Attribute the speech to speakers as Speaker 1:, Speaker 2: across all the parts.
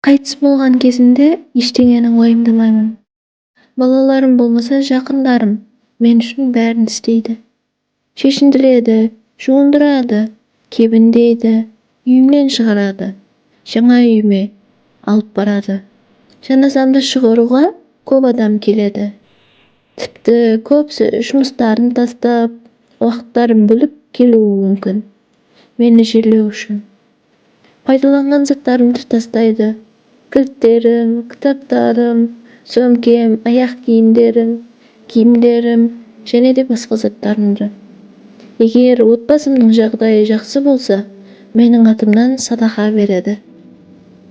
Speaker 1: Кайтыс болгон кезимде эчтеңени уайымдамаймын. Балаларым болмаса жакындарым мен үчүн баарын иштейди. Чечиндиреді, жуундурады, кебиндейди, үйүмдөн чыгарады, жаңа үйүмө алып барады. Жаназамды чыгарууга көп адам келеді. Типти көпсү жумуштарын тастап, убакыттарын бөлүп келүүгү мүмкүн. Мени жерлөө үчүн. Пайдаланган заттарымды тастайды. Килттерим, китаптарым, сөмкем, аяк кийимдерим және де башка заттарымды. Эгер отбасымдын жагдайы жакшы болсо, менин атымдан садака береді.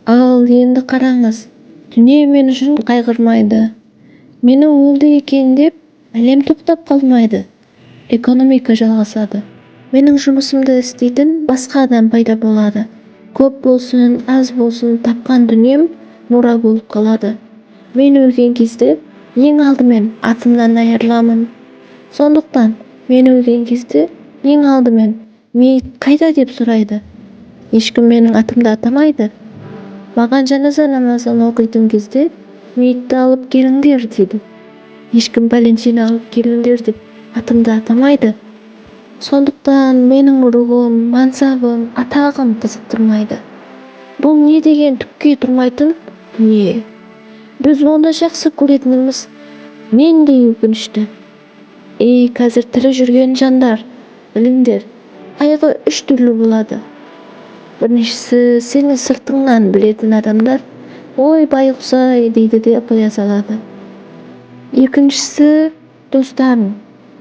Speaker 1: Ал енді караңыз, дүние мен үчүн кайгырмайды. Мени өлдү экен деп, әлем токтоп калмайды. Экономика жалгасады. Менин жумушумду иштейтин башка адам пайда болду. Көп болсун, аз болсун, тапкан дүнием мура болуп калады. Мен өлгөн кезде эң алдымен атымдан айырыламын. Сондуктан мен өлгөн кезде эң алдымен мейит кайда деп сурайды. Эч ким менин атымды атамайды. Мага жаназа намазын окуйтун кезде мейитти алып келиңдер дейди. Эч ким пәленчени алып келиңдер деп атымды атамайды. Сондуктан менин уругум, мансабым, атагым кызыктырмайды. Бул эмне деген түккө турмайтын дүние. Биз оны жакшы көретинибиз мендей өкүнүчтүү. Азыр тирүү жүргөн жандар, билиңдер, кайгы 3 түрлүү болот. Биринчиси сени сыртыңнан билетін адамдар ой байкусай дейди деп кое салады. Экинчиси достарың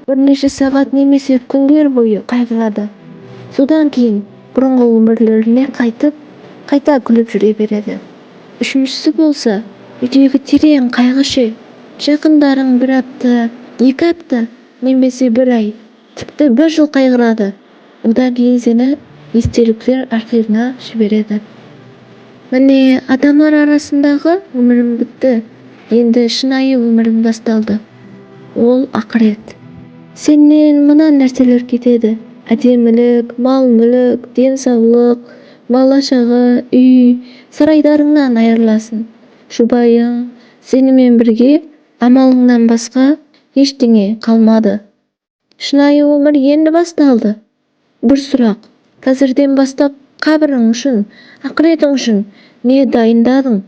Speaker 1: бир нече саат немесе күндөр бою кайгырады. Содан кийин мурунку өмүрлөрүнө кайта күлүп жүрө береді. Үчүнчүсү болсо үйдөгү терең кайгышы. Жакындарың 1 апта, 2 апта немесе 1 ай, типти 1 жыл кайгырады. Одан кийин сени эстеликтер архивине жибереді. Міне адамдар арасындагы өмүрүм бүтті. Енді шынайы өмүрүм башталды. Ол акырет. Сенден мына нерселер кетеді. Адемилик, мал-мүлүк, ден соолук, бала-чага, үй, сарайдарыңдан айрыласың. Жубайың, сени менен бирге амалыңдан башка эчтене калмады. Шынайы өмүр енді башталды. Бир сурак. Казирден баштап кабырың үчүн, акыретиң үчүн эмне дайындадың?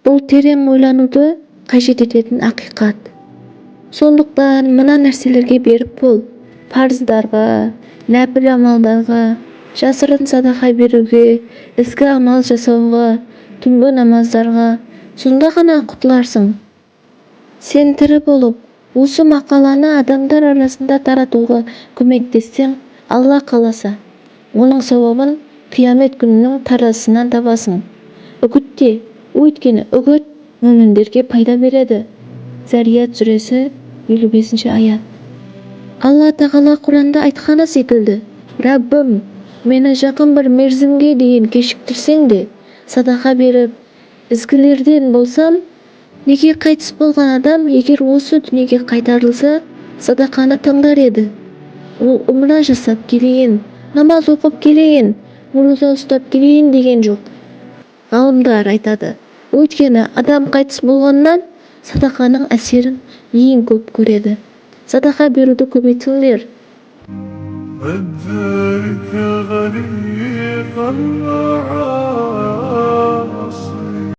Speaker 1: Бул терең ойлонууду кажет этетін акыйкат. Сондуктан мына нерселерге берип бол. Парыздарга, нәпил амалдарга, жасырын садака берүүгө, изги амал жасоого, түнкү намаздарга. Сонда гана кутуларсың. Сен тирүү болуп, осы макаланы адамдар арасында таратууга көмөктессең, Алла кааласа, онун сабабын кыямет күнүнүн таразысынан табасың. Үгүтте, өйткөнү үгүт мөминдерге пайда береді. Зарият сүрөсү 55-аят. Алла Тағала Куранда айтканы секилди: Раббым, мени жакын бир мерзимге дейин кечиктирсең де, садака берип, изгилерден болсам, неге кайтыс болгон адам эгер осы дүнүйгө кайтарылса, садаканы таңдар эди. Ол умра жасап келейин, намаз окуп келейин, муруза ұстап келейин деген жок. Галымдар айтады. Өйткөнү адам кайтыс болгондон садаканын әсерин эң көп көреді. Садака берүүдү көбөйтүңүлөр.
Speaker 2: الذلك غريق الوعاص